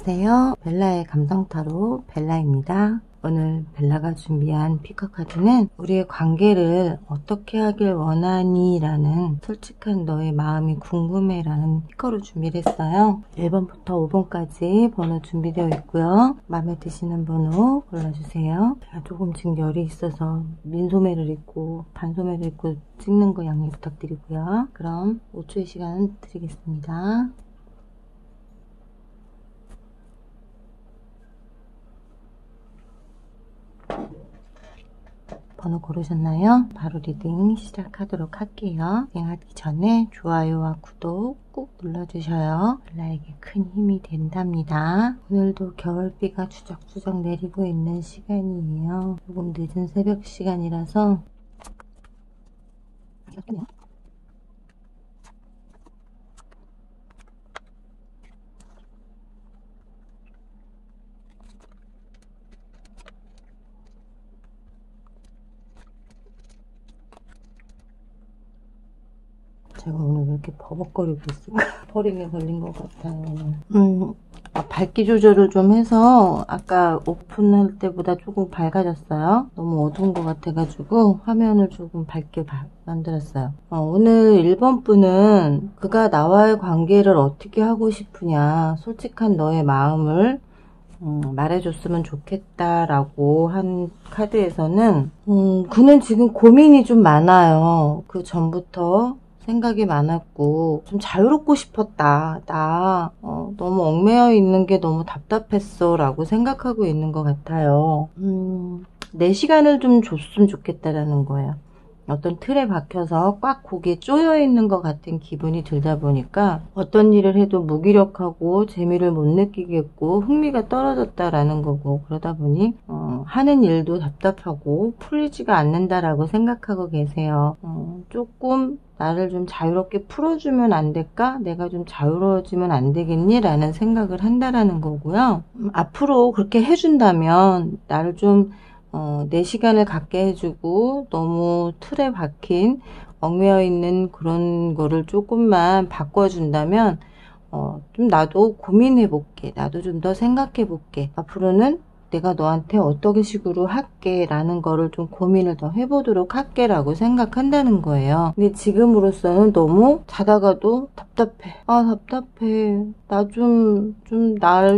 안녕하세요. 벨라의 감성타로 벨라입니다. 오늘 벨라가 준비한 피커카드는 우리의 관계를 어떻게 하길 원하니? 라는 솔직한 너의 마음이 궁금해 라는 피커로 준비를 했어요. 1번부터 5번까지 번호 준비되어 있고요. 마음에 드시는 번호 골라주세요. 제가 조금 지금 열이 있어서 민소매를 입고 반소매를 입고 찍는 거 양해 부탁드리고요. 그럼 5초의 시간 드리겠습니다. 번호 고르셨나요? 바로 리딩 시작하도록 할게요. 리딩하기 전에 좋아요와 구독 꾹 눌러주셔요. 벨라에게 큰 힘이 된답니다. 오늘도 겨울비가 추적추적 내리고 있는 시간이에요. 조금 늦은 새벽 시간이라서 제가 오늘 왜 이렇게 버벅거리고 있을까? 버링에 걸린 것 같아요. 밝기 조절을 좀 해서 아까 오픈할 때보다 조금 밝아졌어요. 너무 어두운 것 같아가지고 화면을 조금 밝게 만들었어요. 오늘 1번 분은 그가 나와의 관계를 어떻게 하고 싶으냐, 솔직한 너의 마음을 말해줬으면 좋겠다라고 한 카드에서는 그는 지금 고민이 좀 많아요. 그 전부터 생각이 많았고 좀 자유롭고 싶었다. 나 너무 얽매여 있는 게 너무 답답했어 라고 생각하고 있는 것 같아요. 내 시간을 좀 줬으면 좋겠다라는 거예요. 어떤 틀에 박혀서 꽉 고기에 쪼여 있는 것 같은 기분이 들다 보니까 어떤 일을 해도 무기력하고 재미를 못 느끼겠고 흥미가 떨어졌다라는 거고, 그러다 보니 하는 일도 답답하고 풀리지가 않는다라고 생각하고 계세요. 조금 나를 좀 자유롭게 풀어주면 안 될까? 내가 좀 자유로워지면 안 되겠니? 라는 생각을 한다라는 거고요. 앞으로 그렇게 해준다면 나를 좀 내 시간을 갖게 해주고 너무 틀에 박힌 얽매여 있는 그런 거를 조금만 바꿔준다면 좀 나도 고민해 볼게. 나도 좀 더 생각해 볼게. 앞으로는 내가 너한테 어떤 식으로 할게 라는 거를 좀 고민을 더 해보도록 할게 라고 생각한다는 거예요. 근데 지금으로서는 너무 자다가도 답답해. 답답해. 날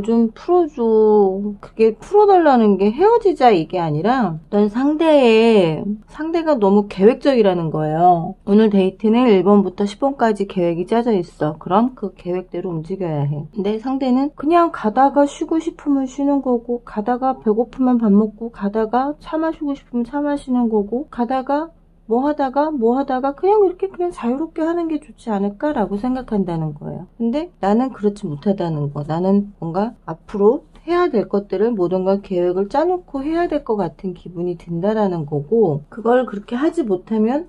좀 풀어줘. 그게 풀어달라는 게 헤어지자 이게 아니라 어떤 상대가 너무 계획적이라는 거예요. 오늘 데이트는 1번부터 10번까지 계획이 짜져 있어. 그럼 그 계획대로 움직여야 해. 근데 상대는 그냥 가다가 쉬고 싶으면 쉬는 거고, 가다가 배고프면 밥 먹고, 가다가 차 마시고 싶으면 차 마시는 거고, 가다가 뭐 하다가 그냥 이렇게 그냥 자유롭게 하는 게 좋지 않을까라고 생각한다는 거예요. 근데 나는 그렇지 못하다는 거. 나는 뭔가 앞으로 해야 될 것들을 모든 걸 계획을 짜놓고 해야 될 것 같은 기분이 든다라는 거고, 그걸 그렇게 하지 못하면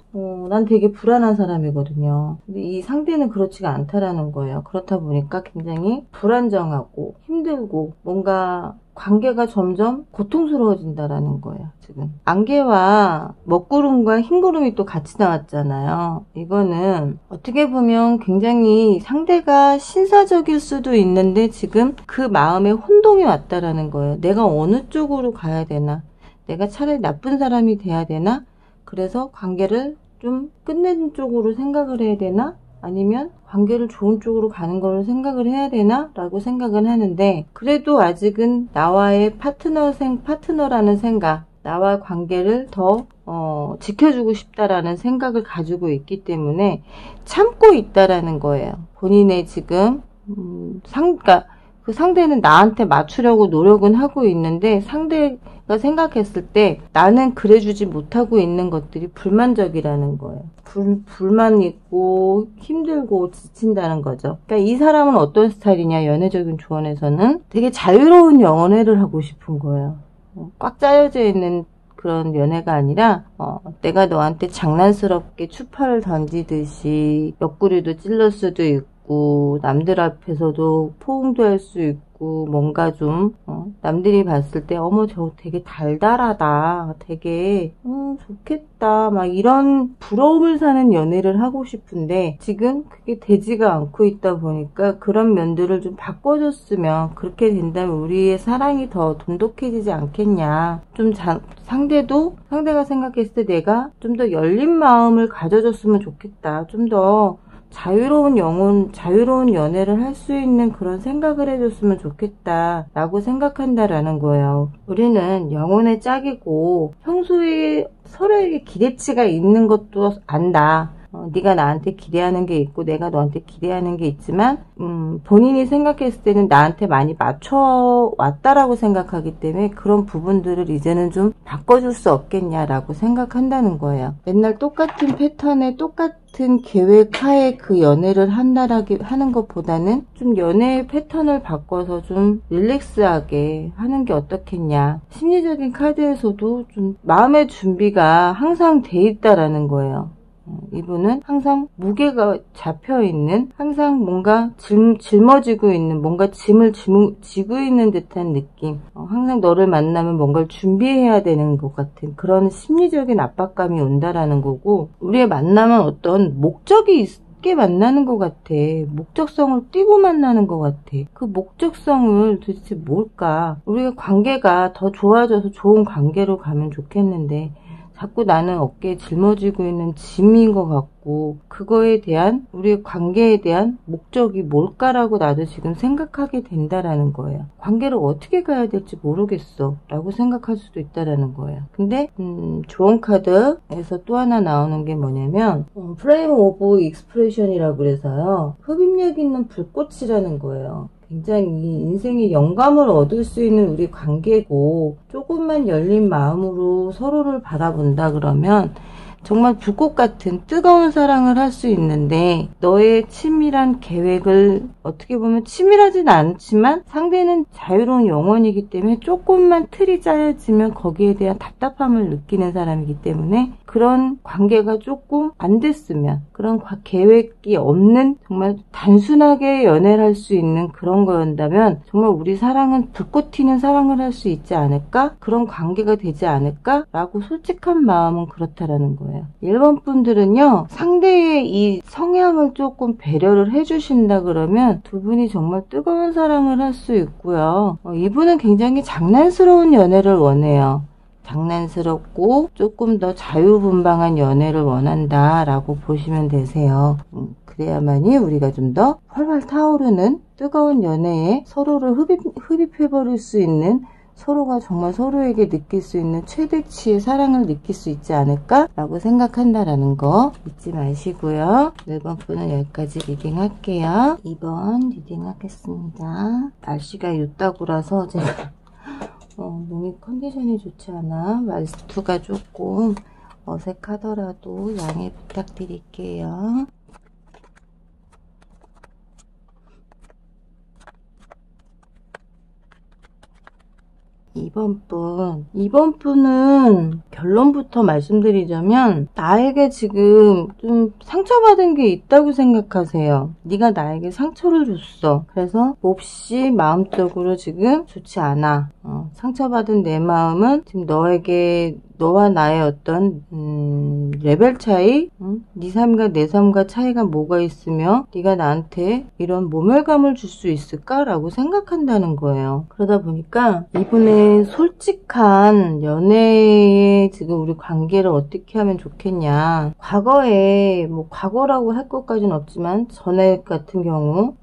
난 되게 불안한 사람이거든요. 근데 이 상대는 그렇지가 않다라는 거예요. 그렇다 보니까 굉장히 불안정하고 힘들고 뭔가 관계가 점점 고통스러워진다라는 거예요. 지금 안개와 먹구름과 흰구름이 또 같이 나왔잖아요. 이거는 어떻게 보면 굉장히 상대가 신사적일 수도 있는데 지금 그 마음에 혼동이 왔다라는 거예요. 내가 어느 쪽으로 가야 되나? 내가 차라리 나쁜 사람이 돼야 되나? 그래서 관계를 좀 끝내는 쪽으로 생각을 해야 되나? 아니면 관계를 좋은 쪽으로 가는 걸 생각을 해야 되나? 라고 생각은 하는데, 그래도 아직은 나와의 파트너라는 생각, 나와 관계를 더 지켜주고 싶다라는 생각을 가지고 있기 때문에 참고 있다라는 거예요. 본인의 지금 그러니까 그 상대는 나한테 맞추려고 노력은 하고 있는데 상대가 생각했을 때 나는 그래주지 못하고 있는 것들이 불만적이라는 거예요. 불만 있고 힘들고 지친다는 거죠. 그러니까 이 사람은 어떤 스타일이냐, 연애적인 조언에서는 되게 자유로운 연애를 하고 싶은 거예요. 꽉 짜여져 있는 그런 연애가 아니라 내가 너한테 장난스럽게 추파를 던지듯이 옆구리도 찔러 수도 있고 있고 남들 앞에서도 포옹도 할 수 있고 뭔가 좀 남들이 봤을 때 어머 저 되게 달달하다, 되게 좋겠다, 막 이런 부러움을 사는 연애를 하고 싶은데 지금 그게 되지가 않고 있다 보니까 그런 면들을 좀 바꿔줬으면, 그렇게 된다면 우리의 사랑이 더 돈독해지지 않겠냐. 좀 상대가 생각했을 때 내가 좀 더 열린 마음을 가져줬으면 좋겠다. 좀 더 자유로운 연애를 할 수 있는 그런 생각을 해줬으면 좋겠다 라고 생각한다라는 거예요. 우리는 영혼의 짝이고 평소에 서로에게 기대치가 있는 것도 안다. 네가 나한테 기대하는 게 있고 내가 너한테 기대하는 게 있지만 본인이 생각했을 때는 나한테 많이 맞춰왔다라고 생각하기 때문에 그런 부분들을 이제는 좀 바꿔줄 수 없겠냐라고 생각한다는 거예요. 맨날 똑같은 패턴에 똑같은 계획하에 그 연애를 하는 것보다는 좀 연애의 패턴을 바꿔서 좀 릴렉스하게 하는 게 어떻겠냐. 심리적인 카드에서도 좀 마음의 준비가 항상 돼 있다라는 거예요. 이분은 항상 무게가 잡혀있는, 항상 뭔가 짊어지고 있는, 뭔가 짐을 지고 있는 듯한 느낌. 항상 너를 만나면 뭔가를 준비해야 되는 것 같은 그런 심리적인 압박감이 온다라는 거고, 우리의 만남은 어떤 목적이 있게 만나는 것 같아. 목적성을 띠고 만나는 것 같아. 그 목적성을 도대체 뭘까? 우리가 관계가 더 좋아져서 좋은 관계로 가면 좋겠는데 자꾸 나는 어깨에 짊어지고 있는 짐인 것 같고, 그거에 대한, 우리의 관계에 대한 목적이 뭘까라고 나도 지금 생각하게 된다라는 거예요. 관계를 어떻게 가야 될지 모르겠어 라고 생각할 수도 있다라는 거예요. 근데 조언 카드에서 또 하나 나오는 게 뭐냐면 플레임 오브 익스프레션이라고 그래서요, 흡입력 있는 불꽃이라는 거예요. 굉장히 인생의 영감을 얻을 수 있는 우리 관계고, 조금만 열린 마음으로 서로를 바라본다 그러면 정말 불꽃 같은 뜨거운 사랑을 할 수 있는데, 너의 치밀한 계획을, 어떻게 보면 치밀하진 않지만 상대는 자유로운 영혼이기 때문에 조금만 틀이 짜여지면 거기에 대한 답답함을 느끼는 사람이기 때문에, 그런 관계가 조금 안 됐으면, 그런 계획이 없는 정말 단순하게 연애를 할 수 있는 그런 거였다면 정말 우리 사랑은 불꽃 튀는 사랑을 할 수 있지 않을까? 그런 관계가 되지 않을까? 라고 솔직한 마음은 그렇다라는 거예요. 1번 분들은요, 상대의 이 성향을 조금 배려를 해주신다 그러면 두 분이 정말 뜨거운 사랑을 할 수 있고요. 이분은 굉장히 장난스러운 연애를 원해요. 장난스럽고 조금 더 자유분방한 연애를 원한다 라고 보시면 되세요. 그래야만이 우리가 좀 더 활활 타오르는 뜨거운 연애에 서로를 흡입해버릴 수 있는, 서로가 정말 서로에게 느낄 수 있는 최대치의 사랑을 느낄 수 있지 않을까 라고 생각한다라는 거 잊지 마시고요. 1번 분은 여기까지 리딩 할게요. 2번 리딩 하겠습니다. 날씨가 요따구라서 제가 몸이 컨디션이 좋지 않아 말투가 조금 어색하더라도 양해 부탁드릴게요. 2번 분은 결론부터 말씀드리자면 나에게 지금 좀 상처받은 게 있다고 생각하세요. 네가 나에게 상처를 줬어. 그래서 몹시 마음적으로 지금 좋지 않아. 상처받은 내 마음은 지금 너와 나의 어떤 레벨 차이, 네 삶과 내 삶과 차이가 뭐가 있으며 네가 나한테 이런 모멸감을 줄 수 있을까라고 생각한다는 거예요. 그러다 보니까 이분의 솔직한 연애에 지금 우리 관계를 어떻게 하면 좋겠냐. 과거에 과거라고 할 것까지는 없지만 전에 같은 경우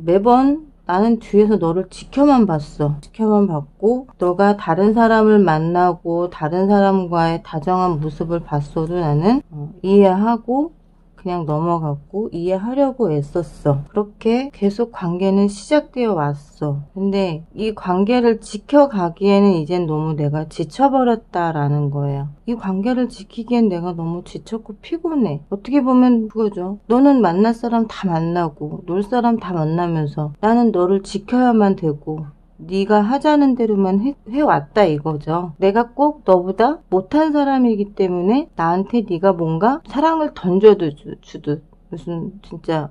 매번 나는 뒤에서 너를 지켜만 봤어. 지켜만 봤고 너가 다른 사람을 만나고 다른 사람과의 다정한 모습을 봤어도 나는 이해하고 그냥 넘어갔고 이해하려고 애썼어. 그렇게 계속 관계는 시작되어 왔어. 근데 이 관계를 지켜가기에는 이젠 너무 내가 지쳐버렸다라는 거예요. 이 관계를 지키기엔 내가 너무 지쳤고 피곤해. 어떻게 보면 그거죠. 너는 만날 사람 다 만나고 놀 사람 다 만나면서 나는 너를 지켜야만 되고 네가 하자는 대로만 해왔다 이거죠. 내가 꼭 너보다 못한 사람이기 때문에 나한테 네가 뭔가 사랑을 던져주듯 무슨 진짜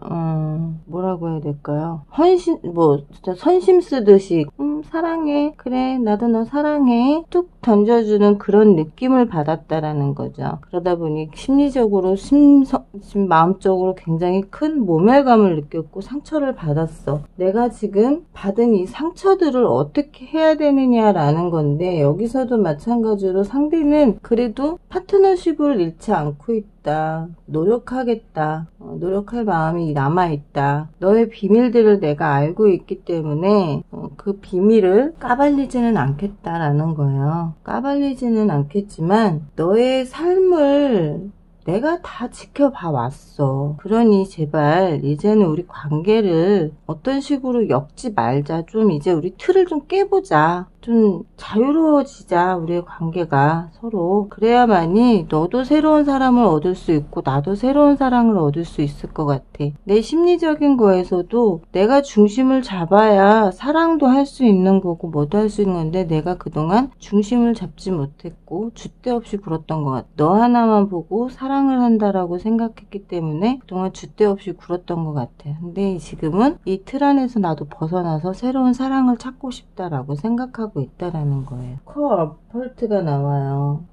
뭐라고 해야 될까요? 진짜 선심 쓰듯이 사랑해, 그래 나도 너 사랑해 뚝 던져주는 그런 느낌을 받았다라는 거죠. 그러다 보니 심리적으로 마음적으로 굉장히 큰 모멸감을 느꼈고 상처를 받았어. 내가 지금 받은 이 상처들을 어떻게 해야 되느냐라는 건데, 여기서도 마찬가지로 상대는 그래도 파트너십을 잃지 않고 있다. 노력하겠다. 노력할 마음이 남아있다. 너의 비밀들을 내가 알고 있기 때문에 그 비밀을 까발리지는 않겠다라는 거예요. 까발리지는 않겠지만 너의 삶을 내가 다 지켜봐 왔어. 그러니 제발 이제는 우리 관계를 어떤 식으로 엮지 말자. 좀 이제 우리 틀을 좀 깨보자. 좀 자유로워지자. 우리의 관계가 서로. 그래야만이 너도 새로운 사람을 얻을 수 있고 나도 새로운 사랑을 얻을 수 있을 것 같아. 내 심리적인 거에서도 내가 중심을 잡아야 사랑도 할 수 있는 거고 뭐도 할 수 있는 건데, 내가 그동안 중심을 잡지 못했고 줏대 없이 굴었던 것 같아. 너 하나만 보고 사랑을 한다라고 생각했기 때문에 그동안 줏대 없이 굴었던 것 같아. 근데 지금은 이 틀 안에서 나도 벗어나서 새로운 사랑을 찾고 싶다라고 생각하고 있다라는 거예요. 코어 펄트가 나와요.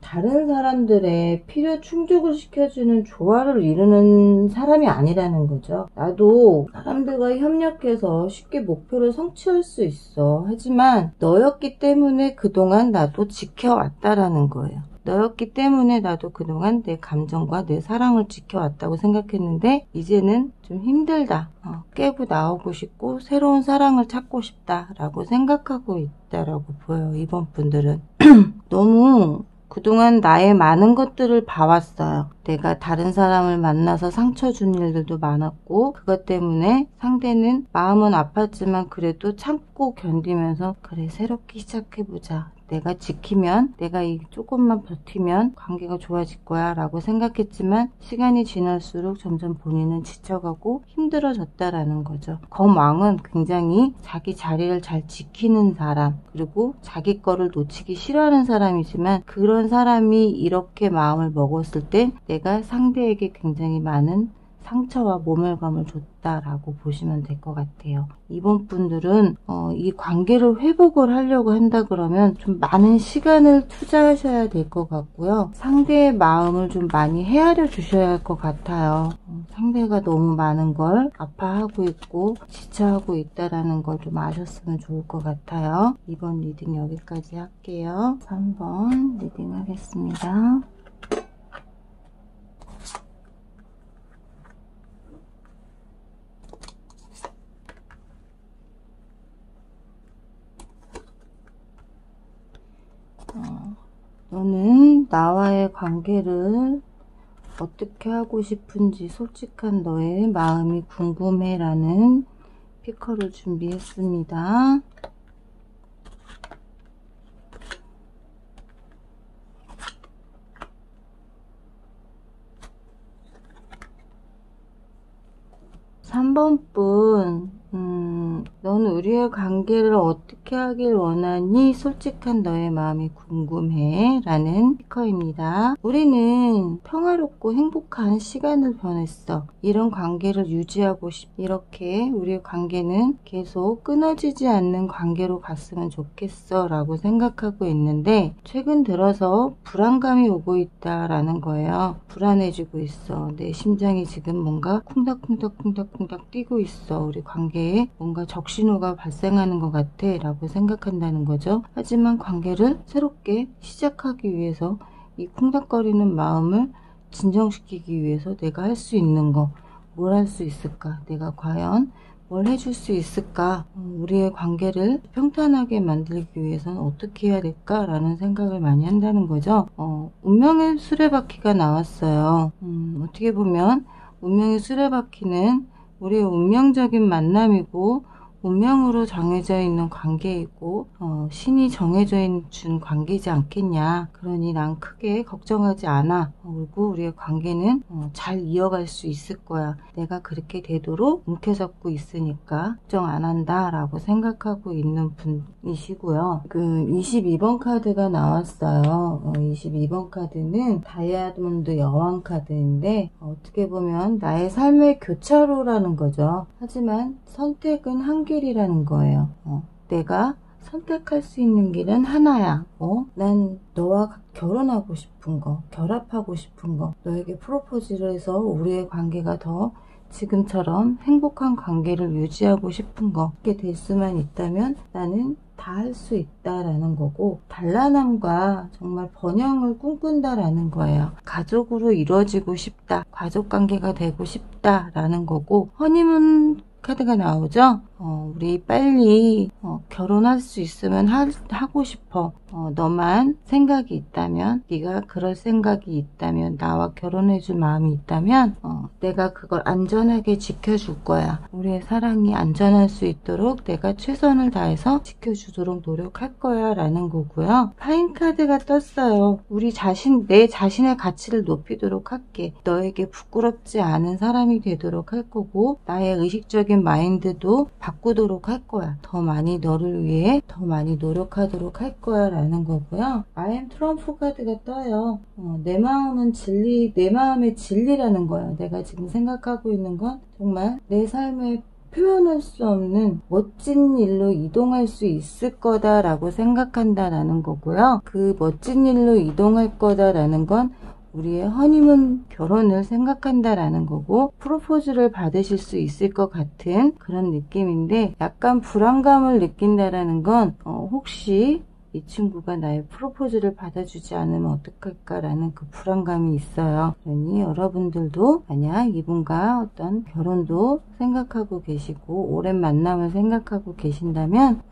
다른 사람들의 필요 충족을 시켜주는 조화를 이루는 사람이 아니라는 거죠. 나도 사람들과 협력해서 쉽게 목표를 성취할 수 있어. 하지만 너였기 때문에 그동안 나도 지켜왔다라는 거예요. 너였기 때문에 나도 그동안 내 감정과 내 사랑을 지켜왔다고 생각했는데, 이제는 좀 힘들다. 깨고 나오고 싶고 새로운 사랑을 찾고 싶다라고 생각하고 있다라고 보여요. 이번 분들은 너무 그동안 나의 많은 것들을 봐왔어요. 내가 다른 사람을 만나서 상처 준 일들도 많았고, 그것 때문에 상대는 마음은 아팠지만 그래도 참고 견디면서 그래 새롭게 시작해보자. 내가 지키면, 내가 이 조금만 버티면 관계가 좋아질 거야 라고 생각했지만, 시간이 지날수록 점점 본인은 지쳐가고 힘들어졌다라는 거죠. 검왕은 굉장히 자기 자리를 잘 지키는 사람, 그리고 자기 거를 놓치기 싫어하는 사람이지만, 그런 사람이 이렇게 마음을 먹었을 때 내가 상대에게 굉장히 많은 상처와 모멸감을 줬다라고 보시면 될 것 같아요. 이번 분들은 이 관계를 회복을 하려고 한다 그러면 좀 많은 시간을 투자하셔야 될 것 같고요. 상대의 마음을 좀 많이 헤아려 주셔야 할 것 같아요. 상대가 너무 많은 걸 아파하고 있고 지쳐하고 있다라는 걸 좀 아셨으면 좋을 것 같아요. 이번 리딩 여기까지 할게요. 3번 리딩 하겠습니다. 너는 나와의 관계를 어떻게 하고 싶은지 솔직한 너의 마음이 궁금해 라는 피커를 준비했습니다. (3번) 분, 넌 우리의 관계를 어떻게 하길 원하니? 솔직한 너의 마음이 궁금해 라는 스피커입니다. 우리는 평화롭고 행복한 시간을 보냈어. 이런 관계를 유지하고 싶. 이렇게 우리의 관계는 계속 끊어지지 않는 관계로 갔으면 좋겠어 라고 생각하고 있는데, 최근 들어서 불안감이 오고 있다라는 거예요. 불안해지고 있어. 내 심장이 지금 뭔가 쿵닥쿵닥 뛰고 있어. 우리 관계에 뭔가 적신호가 발생하는 것 같아 라고 생각한다는 거죠. 하지만 관계를 새롭게 시작하기 위해서 이 쿵닥거리는 마음을 진정시키기 위해서 내가 할 수 있는 거, 뭘 할 수 있을까? 내가 과연 뭘 해줄 수 있을까? 우리의 관계를 평탄하게 만들기 위해서는 어떻게 해야 될까? 라는 생각을 많이 한다는 거죠. 운명의 수레바퀴가 나왔어요. 어떻게 보면 운명의 수레바퀴는 우리의 운명적인 만남이고 운명으로 정해져 있는 관계이고 신이 정해져 준 관계이지 않겠냐. 그러니 난 크게 걱정하지 않아. 그리고 우리의 관계는 잘 이어갈 수 있을 거야. 내가 그렇게 되도록 움켜잡고 있으니까 걱정 안 한다 라고 생각하고 있는 분이시고요. 그 22번 카드가 나왔어요. 22번 카드는 다이아몬드 여왕 카드인데 어떻게 보면 나의 삶의 교차로라는 거죠. 하지만 선택은 한 길이라는 거예요. 내가 선택할 수 있는 길은 하나야. 난 너와 결혼하고 싶은 거, 결합하고 싶은 거, 너에게 프로포즈를 해서 우리의 관계가 더 지금처럼 행복한 관계를 유지하고 싶은 거, 그렇게 될 수만 있다면 나는 다 할 수 있다라는 거고, 단란함과 정말 번영을 꿈꾼다라는 거예요. 가족으로 이루어지고 싶다, 가족 관계가 되고 싶다라는 거고, 허니문 카드가 나오죠. 우리 빨리 결혼할 수 있으면 하고 싶어. 너만 생각이 있다면, 네가 그럴 생각이 있다면, 나와 결혼해줄 마음이 있다면 내가 그걸 안전하게 지켜줄 거야. 우리의 사랑이 안전할 수 있도록 내가 최선을 다해서 지켜주도록 노력할 거야 라는 거고요. 파인 카드가 떴어요. 내 자신의 가치를 높이도록 할게. 너에게 부끄럽지 않은 사람이 되도록 할 거고, 나의 의식적인 마인드도 바꾸도록 할 거야. 더 많이 너를 위해 더 많이 노력하도록 할 거야 라는 거고요. I am 트럼프 카드가 떠요. 내 마음의 진리라는 거야. 내가 지금 생각하고 있는 건 정말 내 삶에 표현할 수 없는 멋진 일로 이동할 수 있을 거다라고 생각한다라는 거고요. 그 멋진 일로 이동할 거다라는 건 우리의 허니문 결혼을 생각한다라는 거고, 프로포즈를 받으실 수 있을 것 같은 그런 느낌인데, 약간 불안감을 느낀다라는 건 혹시 이 친구가 나의 프로포즈를 받아주지 않으면 어떡할까라는 그 불안감이 있어요. 그러니 여러분들도 만약 이분과 어떤 결혼도 생각하고 계시고 오랜 만남을 생각하고 계신다면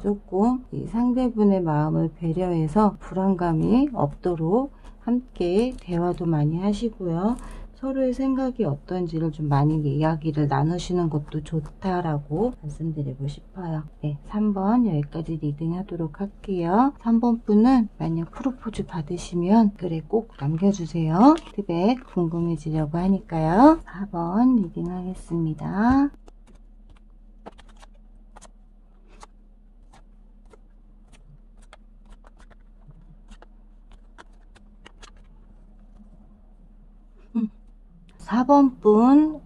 조금 이 상대분의 마음을 배려해서 불안감이 없도록 함께 대화도 많이 하시고요. 서로의 생각이 어떤지를 좀 많이 이야기를 나누시는 것도 좋다라고 말씀드리고 싶어요. 네, 3번 여기까지 리딩 하도록 할게요. 3번 분은 만약 프로포즈 받으시면 글에 꼭 남겨주세요. 피드백 궁금해지려고 하니까요. 4번 리딩 하겠습니다. 사 번 분,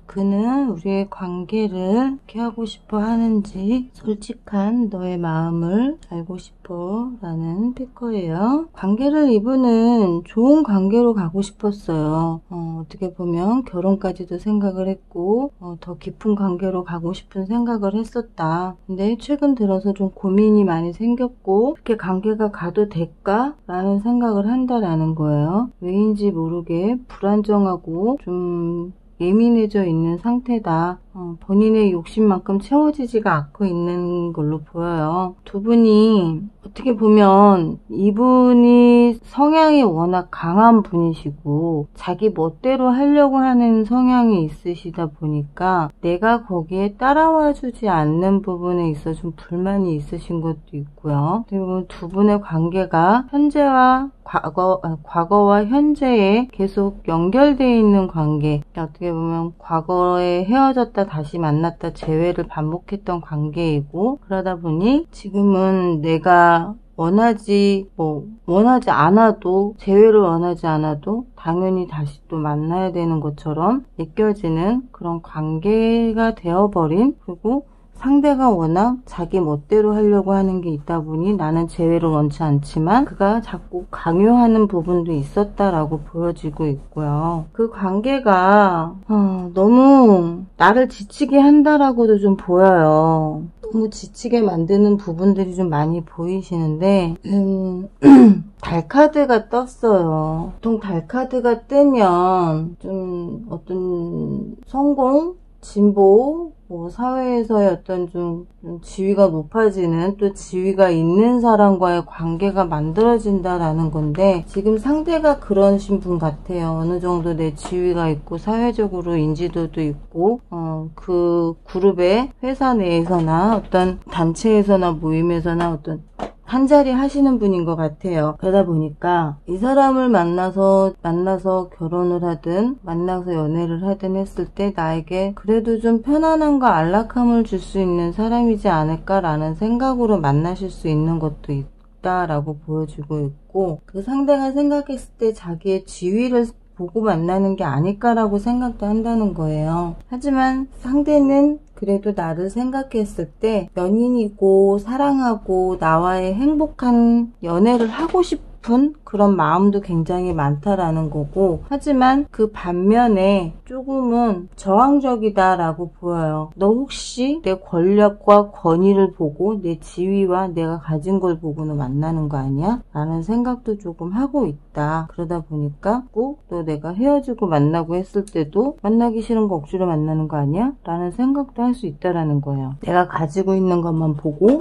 그는 우리의 관계를 어떻게 하고 싶어 하는지 솔직한 너의 마음을 알고 싶어 라는 피커예요. 관계를 이분은 좋은 관계로 가고 싶었어요. 어떻게 보면 결혼까지도 생각을 했고 더 깊은 관계로 가고 싶은 생각을 했었다. 근데 최근 들어서 좀 고민이 많이 생겼고 이렇게 관계가 가도 될까? 라는 생각을 한다라는 거예요. 왜인지 모르게 불안정하고 좀 예민해져 있는 상태다. 본인의 욕심만큼 채워지지가 않고 있는 걸로 보여요. 두 분이 어떻게 보면 이분이 성향이 워낙 강한 분이시고 자기 멋대로 하려고 하는 성향이 있으시다 보니까 내가 거기에 따라와 주지 않는 부분에 있어 좀 불만이 있으신 것도 있고요. 그리고 두 분의 관계가 현재와 과거와 현재에 계속 연결되어 있는 관계, 어떻게 보면 과거에 헤어졌다 다시 만났다 재회를 반복했던 관계이고, 그러다 보니 지금은 내가 원하지 않아도, 재회를 원하지 않아도 당연히 다시 또 만나야 되는 것처럼 느껴지는 그런 관계가 되어버린, 그리고 상대가 워낙 자기 멋대로 하려고 하는 게 있다 보니 나는 재회를 원치 않지만 그가 자꾸 강요하는 부분도 있었다라고 보여지고 있고요. 그 관계가 너무 나를 지치게 한다라고도 좀 보여요. 너무 지치게 만드는 부분들이 좀 많이 보이시는데 달 카드가 떴어요. 보통 달 카드가 뜨면 좀 어떤 성공? 진보, 사회에서의 어떤 좀 지위가 높아지는, 또 지위가 있는 사람과의 관계가 만들어진다라는 건데, 지금 상대가 그러신 분 같아요. 어느 정도 내 지위가 있고 사회적으로 인지도도 있고 그 그룹의 회사 내에서나 어떤 단체에서나 모임에서나 어떤 한자리 하시는 분인 것 같아요. 그러다 보니까 이 사람을 만나서 결혼을 하든 만나서 연애를 하든 했을 때 나에게 그래도 좀 편안함과 안락함을 줄 수 있는 사람이지 않을까라는 생각으로 만나실 수 있는 것도 있다라고 보여지고 있고, 그 상대가 생각했을 때 자기의 지위를 보고 만나는 게 아닐까라고 생각도 한다는 거예요. 하지만 상대는 그래도 나를 생각했을 때 연인이고 사랑하고 나와의 행복한 연애를 하고 싶은 그런 마음도 굉장히 많다라는 거고, 하지만 그 반면에 조금은 저항적이다라고 보여요. 너 혹시 내 권력과 권위를 보고 내 지위와 내가 가진 걸 보고는 만나는 거 아니야? 라는 생각도 조금 하고 있다. 그러다 보니까 또 내가 헤어지고 만나고 했을 때도 만나기 싫은 거 억지로 만나는 거 아니야? 라는 생각도 할 수 있다라는 거예요. 내가 가지고 있는 것만 보고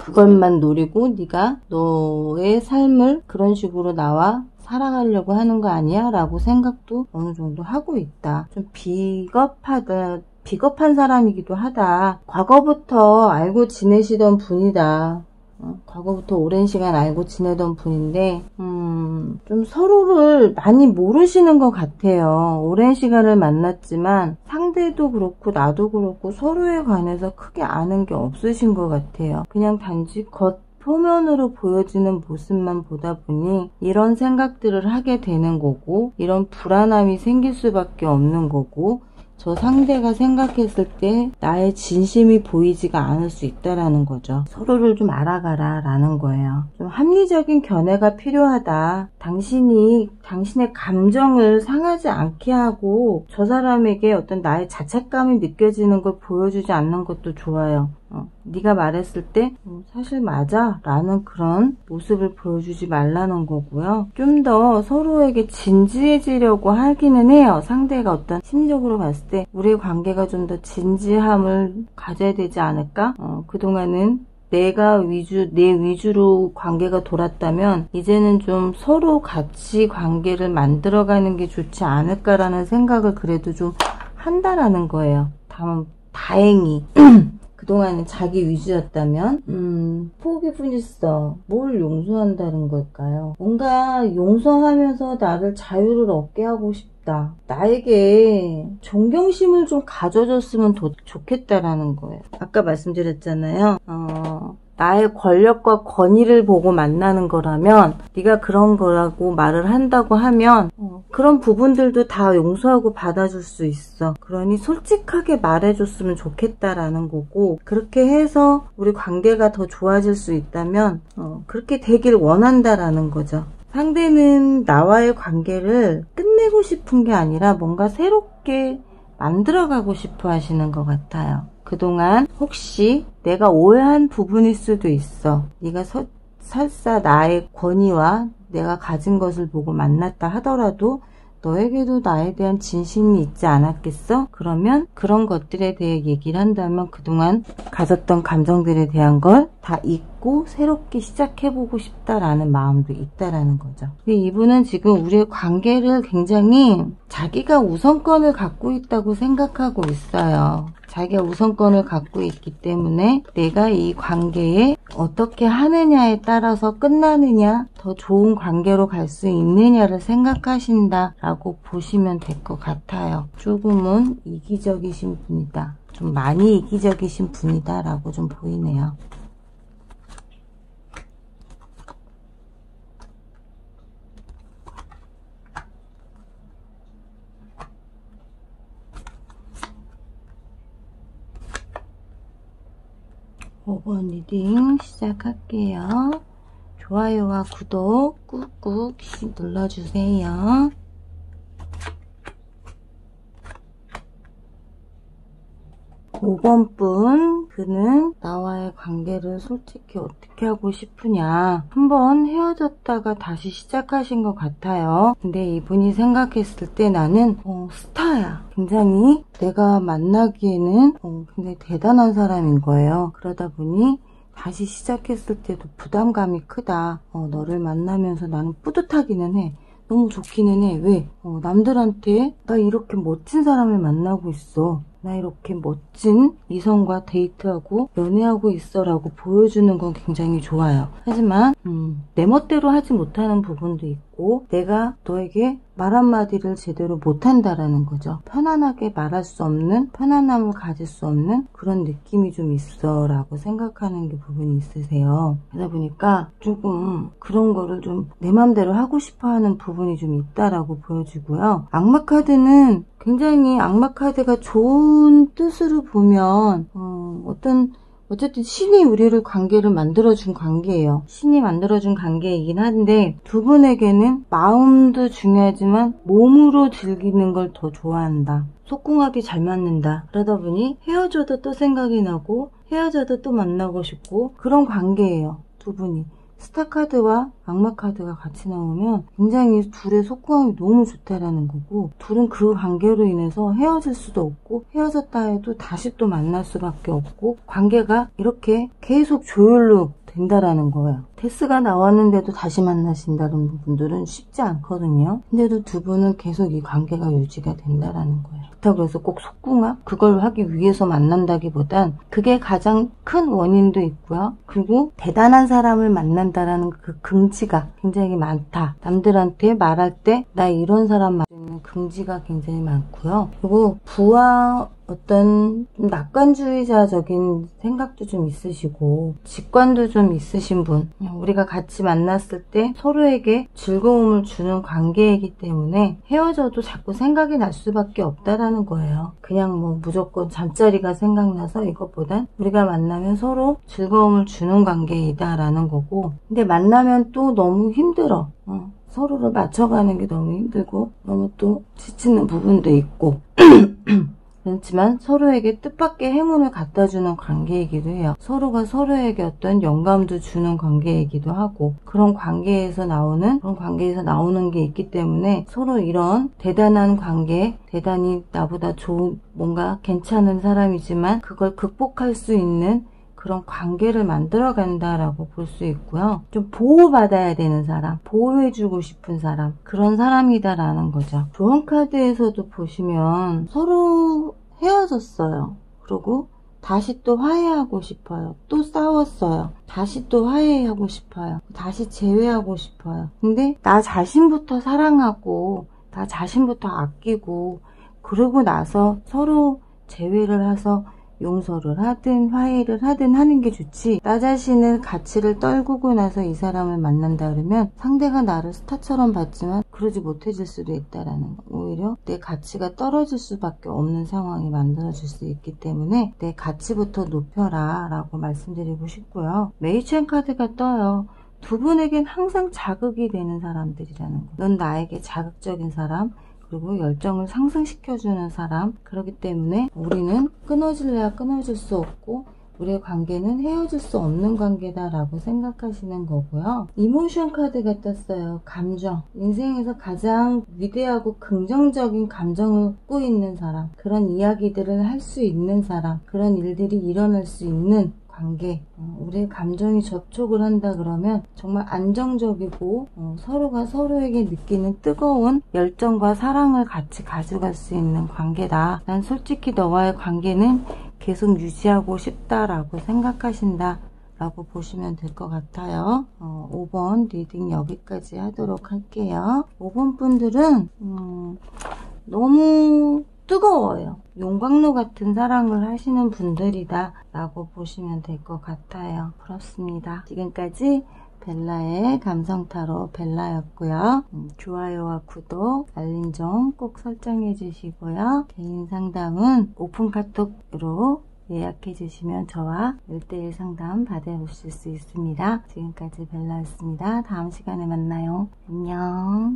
그것만 노리고 네가 너의 삶을 그런 식으로 나와 살아가려고 하는 거 아니야? 라고 생각도 어느 정도 하고 있다. 좀 비겁한 사람이기도 하다. 과거부터 알고 지내시던 분이다. 과거부터 오랜 시간 알고 지내던 분인데 좀 서로를 많이 모르시는 것 같아요. 오랜 시간을 만났지만 상대도 그렇고 나도 그렇고 서로에 관해서 크게 아는 게 없으신 것 같아요. 그냥 단지 표면으로 보여지는 모습만 보다 보니 이런 생각들을 하게 되는 거고, 이런 불안함이 생길 수밖에 없는 거고, 저 상대가 생각했을 때 나의 진심이 보이지가 않을 수 있다라는 거죠. 서로를 좀 알아가라 라는 거예요. 좀 합리적인 견해가 필요하다. 당신의 감정을 상하지 않게 하고 저 사람에게 어떤 나의 자책감이 느껴지는 걸 보여주지 않는 것도 좋아요. 네가 말했을 때 사실 맞아 라는 그런 모습을 보여주지 말라는 거고요. 좀 더 서로에게 진지해지려고 하기는 해요. 상대가 어떤 심리적으로 봤을 때 우리의 관계가 좀 더 진지함을 가져야 되지 않을까? 그동안은 내 위주로 관계가 돌았다면 이제는 좀 서로 같이 관계를 만들어가는 게 좋지 않을까라는 생각을 그래도 좀 한다라는 거예요. 다행히 그동안은 자기 위주였다면 포기분일서 뭘 용서한다는 걸까요? 뭔가 용서하면서 나를 자유를 얻게 하고 싶다. 나에게 존경심을 좀 가져줬으면 좋겠다라는 거예요. 아까 말씀드렸잖아요. 나의 권력과 권위를 보고 만나는 거라면 네가 그런 거라고 말을 한다고 하면 그런 부분들도 다 용서하고 받아줄 수 있어. 그러니 솔직하게 말해줬으면 좋겠다라는 거고, 그렇게 해서 우리 관계가 더 좋아질 수 있다면 그렇게 되길 원한다라는 거죠. 상대는 나와의 관계를 끝내고 싶은 게 아니라 뭔가 새롭게 만들어가고 싶어 하시는 것 같아요. 그동안 혹시 내가 오해한 부분일 수도 있어. 네가 설사 나의 권위와 내가 가진 것을 보고 만났다 하더라도 너에게도 나에 대한 진심이 있지 않았겠어? 그러면 그런 것들에 대해 얘기를 한다면 그동안 가졌던 감정들에 대한 걸 다 잊고 새롭게 시작해보고 싶다라는 마음도 있다라는 거죠. 근데 이분은 지금 우리의 관계를 굉장히 자기가 우선권을 갖고 있다고 생각하고 있어요. 자기가 우선권을 갖고 있기 때문에 내가 이 관계에 어떻게 하느냐에 따라서 끝나느냐, 더 좋은 관계로 갈 수 있느냐를 생각하신다라고 보시면 될 것 같아요. 조금은 이기적이신 분이다. 좀 많이 이기적이신 분이다 라고 좀 보이네요. 오번 리딩 시작할게요. 좋아요와 구독 꾹꾹 눌러주세요. 5번 분, 그는 나와의 관계를 솔직히 어떻게 하고 싶으냐. 한번 헤어졌다가 다시 시작하신 것 같아요. 근데 이분이 생각했을 때 나는 스타야. 굉장히 내가 만나기에는 굉장히 대단한 사람인 거예요. 그러다 보니 다시 시작했을 때도 부담감이 크다. 너를 만나면서 나는 뿌듯하기는 해. 너무 좋기는 해. 왜? 남들한테 나 이렇게 멋진 사람을 만나고 있어. 나 이렇게 멋진 이성과 데이트하고 연애하고 있어 라고 보여주는 건 굉장히 좋아요. 하지만 내 멋대로 하지 못하는 부분도 있고 내가 너에게 말 한마디를 제대로 못한다라는 거죠. 편안하게 말할 수 없는, 편안함을 가질 수 없는 그런 느낌이 좀 있어 라고 생각하는 게 부분이 있으세요. 그러다 보니까 조금 그런 거를 좀 내 맘대로 하고 싶어 하는 부분이 좀 있다라고 보여지고요. 악마 카드는 굉장히 악마 카드가 좋은 뜻으로 보면 어쨌든 신이 우리를 관계를 만들어준 관계예요. 신이 만들어준 관계이긴 한데 두 분에게는 마음도 중요하지만 몸으로 즐기는 걸 더 좋아한다. 속궁합이 잘 맞는다. 그러다 보니 헤어져도 또 생각이 나고 헤어져도 또 만나고 싶고 그런 관계예요. 두 분이. 스타카드와 악마카드가 같이 나오면 굉장히 둘의 속궁합이 너무 좋다라는 거고 둘은 그 관계로 인해서 헤어질 수도 없고 헤어졌다 해도 다시 또 만날 수밖에 없고 관계가 이렇게 계속 조율로 된다라는 거예요. 데스가 나왔는데도 다시 만나신다는 분들은 쉽지 않거든요. 근데도 두 분은 계속 이 관계가 유지가 된다라는 거예요. 그렇다고 해서 꼭 속궁합? 그걸 하기 위해서 만난다기보단 그게 가장 큰 원인도 있고요. 그리고 대단한 사람을 만난다라는 그 긍지가 굉장히 많다. 남들한테 말할 때 나 이런 사람 만나는 긍지가 굉장히 많고요. 그리고 부와 어떤 낙관주의자적인 생각도 좀 있으시고 직관도 좀 있으신 분, 우리가 같이 만났을 때 서로에게 즐거움을 주는 관계이기 때문에 헤어져도 자꾸 생각이 날 수밖에 없다라는 거예요. 그냥 뭐 무조건 잠자리가 생각나서 이것보단 우리가 만나면 서로 즐거움을 주는 관계이다라는 거고, 근데 만나면 또 너무 힘들어. 서로를 맞춰가는 게 너무 힘들고 너무 또 지치는 부분도 있고 그렇지만 서로에게 뜻밖의 행운을 갖다주는 관계이기도 해요. 서로가 서로에게 어떤 영감도 주는 관계이기도 하고 그런 관계에서 나오는 게 있기 때문에 서로 이런 대단한 관계, 대단히 나보다 좋은 뭔가 괜찮은 사람이지만 그걸 극복할 수 있는 그런 관계를 만들어 간다라고 볼 수 있고요. 좀 보호받아야 되는 사람, 보호해주고 싶은 사람, 그런 사람이다라는 거죠. 조언 카드에서도 보시면 서로 헤어졌어요. 그리고 다시 또 화해하고 싶어요. 또 싸웠어요. 다시 또 화해하고 싶어요. 다시 재회하고 싶어요. 근데 나 자신부터 사랑하고 나 자신부터 아끼고 그러고 나서 서로 재회를 해서 용서를 하든 화해를 하든 하는 게 좋지, 나 자신의 가치를 떨구고 나서 이 사람을 만난다 그러면 상대가 나를 스타처럼 봤지만 그러지 못해질 수도 있다라는 거. 오히려 내 가치가 떨어질 수밖에 없는 상황이 만들어질 수 있기 때문에 내 가치부터 높여라 라고 말씀드리고 싶고요. 메이첸 카드가 떠요. 두 분에겐 항상 자극이 되는 사람들이라는 거. 넌 나에게 자극적인 사람, 그리고 열정을 상승시켜주는 사람, 그렇기 때문에 우리는 끊어질래야 끊어질 수 없고 우리의 관계는 헤어질 수 없는 관계다라고 생각하시는 거고요. 이모션 카드가 떴어요. 감정. 인생에서 가장 위대하고 긍정적인 감정을 갖고 있는 사람, 그런 이야기들을 할 수 있는 사람, 그런 일들이 일어날 수 있는 관계, 우리의 감정이 접촉을 한다 그러면 정말 안정적이고 서로가 서로에게 느끼는 뜨거운 열정과 사랑을 같이 가져갈 수 있는 관계다. 난 솔직히 너와의 관계는 계속 유지하고 싶다라고 생각하신다 라고 보시면 될 것 같아요. 5번 리딩 여기까지 하도록 할게요. 5번 분들은 너무 뜨거워요. 용광로 같은 사랑을 하시는 분들이다 라고 보시면 될 것 같아요. 그렇습니다. 지금까지 벨라의 감성타로 벨라였고요. 좋아요와 구독, 알림좀 꼭 설정해 주시고요. 개인 상담은 오픈 카톡으로 예약해 주시면 저와 1:1 상담 받아보실 수 있습니다. 지금까지 벨라였습니다. 다음 시간에 만나요. 안녕.